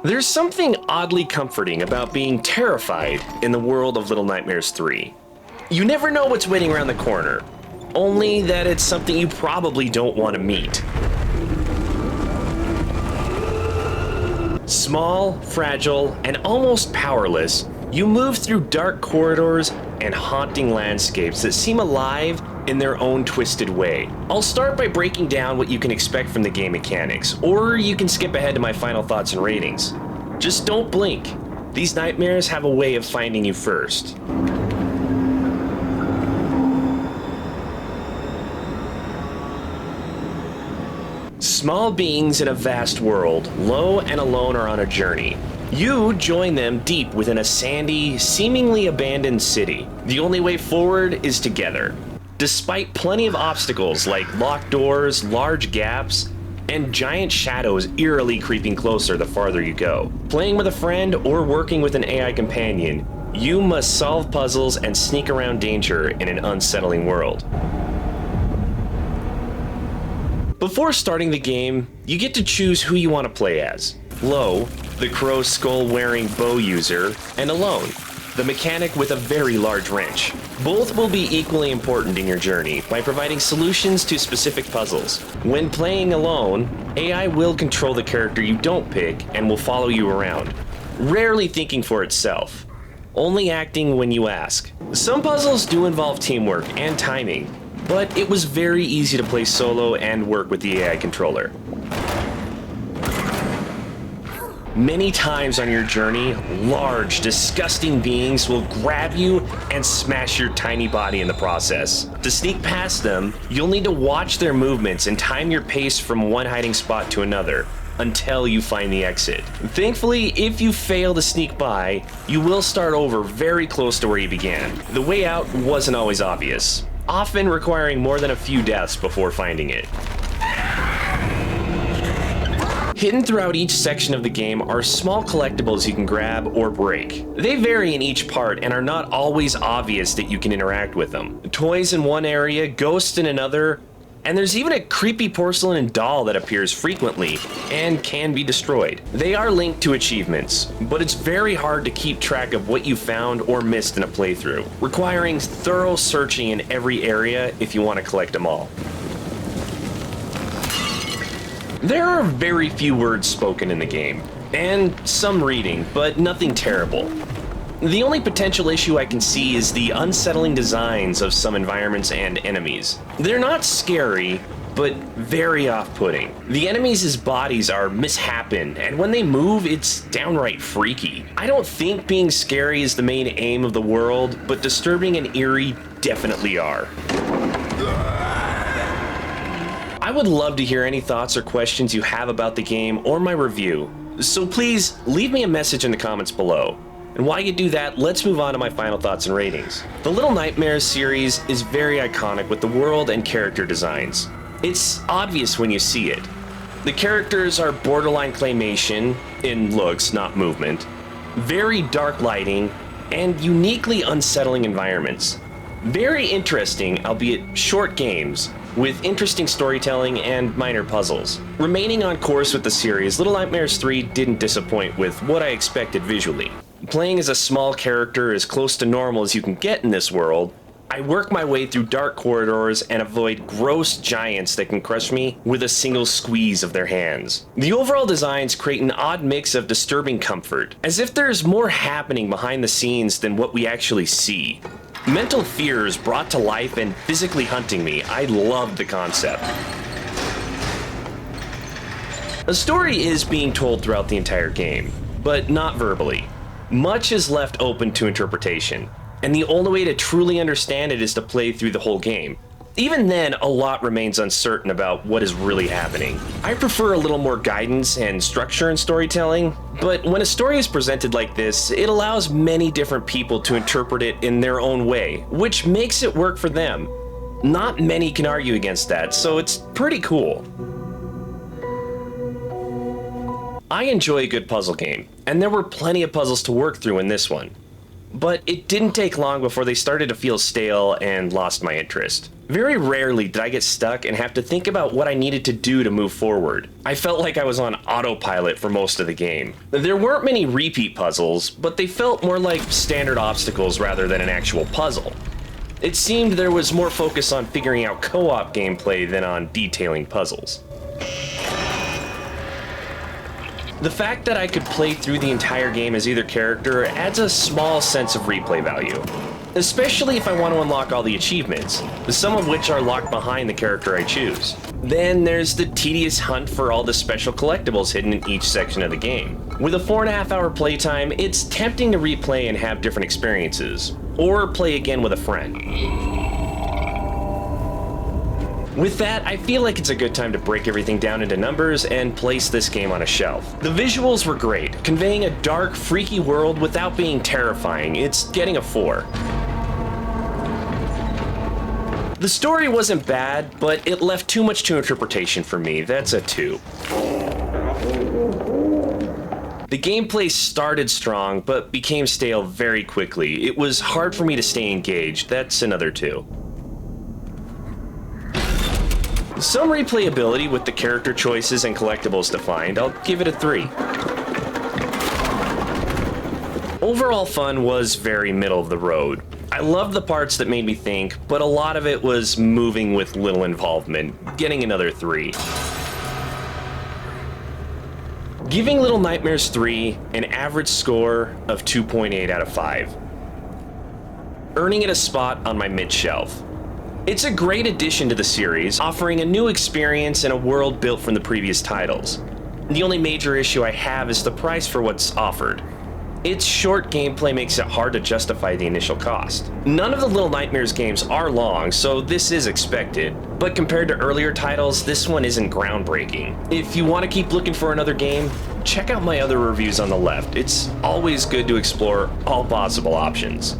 There's something oddly comforting about being terrified in the world of Little Nightmares 3. You never know what's waiting around the corner, only that it's something you probably don't want to meet. Small, fragile, and almost powerless, you move through dark corridors and haunting landscapes that seem alive in their own twisted way. I'll start by breaking down what you can expect from the game mechanics, or you can skip ahead to my final thoughts and ratings. Just don't blink. These nightmares have a way of finding you first. Small beings in a vast world, Lo and Alone are on a journey. You join them deep within a sandy, seemingly abandoned city. The only way forward is together. Despite plenty of obstacles like locked doors, large gaps, and giant shadows eerily creeping closer the farther you go. Playing with a friend or working with an AI companion, you must solve puzzles and sneak around danger in an unsettling world. Before starting the game, you get to choose who you want to play as. Lo, the crow skull-wearing bow user, and Alone, the mechanic with a very large wrench. Both will be equally important in your journey by providing solutions to specific puzzles. When playing Alone, AI will control the character you don't pick and will follow you around, rarely thinking for itself, only acting when you ask. Some puzzles do involve teamwork and timing, but it was very easy to play solo and work with the AI controller. Many times on your journey, large, disgusting beings will grab you and smash your tiny body in the process. To sneak past them, you'll need to watch their movements and time your pace from one hiding spot to another until you find the exit. Thankfully, if you fail to sneak by, you will start over very close to where you began. The way out wasn't always obvious, often requiring more than a few deaths before finding it. Hidden throughout each section of the game are small collectibles you can grab or break. They vary in each part and are not always obvious that you can interact with them. Toys in one area, ghosts in another, and there's even a creepy porcelain doll that appears frequently and can be destroyed. They are linked to achievements, but it's very hard to keep track of what you found or missed in a playthrough, requiring thorough searching in every area if you want to collect them all. There are very few words spoken in the game, and some reading, but nothing terrible. The only potential issue I can see is the unsettling designs of some environments and enemies. They're not scary, but very off-putting. The enemies' bodies are mishappen, and when they move, it's downright freaky. I don't think being scary is the main aim of the world, but disturbing and eerie definitely are. I would love to hear any thoughts or questions you have about the game or my review, so please leave me a message in the comments below. And while you do that, let's move on to my final thoughts and ratings. The Little Nightmares series is very iconic with the world and character designs. It's obvious when you see it. The characters are borderline claymation, in looks, not movement, very dark lighting, and uniquely unsettling environments. Very interesting, albeit short games, with interesting storytelling and minor puzzles. Remaining on course with the series, Little Nightmares 3 didn't disappoint with what I expected visually. Playing as a small character as close to normal as you can get in this world, I work my way through dark corridors and avoid gross giants that can crush me with a single squeeze of their hands. The overall designs create an odd mix of disturbing comfort, as if there's more happening behind the scenes than what we actually see. Mental fears brought to life and physically hunting me. I loved the concept. A story is being told throughout the entire game, but not verbally. Much is left open to interpretation, and the only way to truly understand it is to play through the whole game. Even then, a lot remains uncertain about what is really happening. I prefer a little more guidance and structure in storytelling, but when a story is presented like this, it allows many different people to interpret it in their own way, which makes it work for them. Not many can argue against that, so it's pretty cool. I enjoy a good puzzle game, and there were plenty of puzzles to work through in this one. But it didn't take long before they started to feel stale and lost my interest. Very rarely did I get stuck and have to think about what I needed to do to move forward. I felt like I was on autopilot for most of the game. There weren't many repeat puzzles, but they felt more like standard obstacles rather than an actual puzzle. It seemed there was more focus on figuring out co-op gameplay than on detailing puzzles. The fact that I could play through the entire game as either character adds a small sense of replay value, especially if I want to unlock all the achievements, some of which are locked behind the character I choose. Then there's the tedious hunt for all the special collectibles hidden in each section of the game. With a 4.5-hour playtime, it's tempting to replay and have different experiences, or play again with a friend. With that, I feel like it's a good time to break everything down into numbers and place this game on a shelf. The visuals were great, conveying a dark, freaky world without being terrifying. It's getting a 4. The story wasn't bad, but it left too much to interpretation for me. That's a 2. The gameplay started strong, but became stale very quickly. It was hard for me to stay engaged. That's another 2. Some replayability with the character choices and collectibles defined. I'll give it a 3. Overall fun was very middle of the road. I loved the parts that made me think, but a lot of it was moving with little involvement, getting another 3. Giving Little Nightmares 3 an average score of 2.8 out of 5. Earning it a spot on my mid-shelf. It's a great addition to the series, offering a new experience in a world built from the previous titles. The only major issue I have is the price for what's offered. Its short gameplay makes it hard to justify the initial cost. None of the Little Nightmares games are long, so this is expected, but compared to earlier titles, this one isn't groundbreaking. If you want to keep looking for another game, check out my other reviews on the left. It's always good to explore all possible options.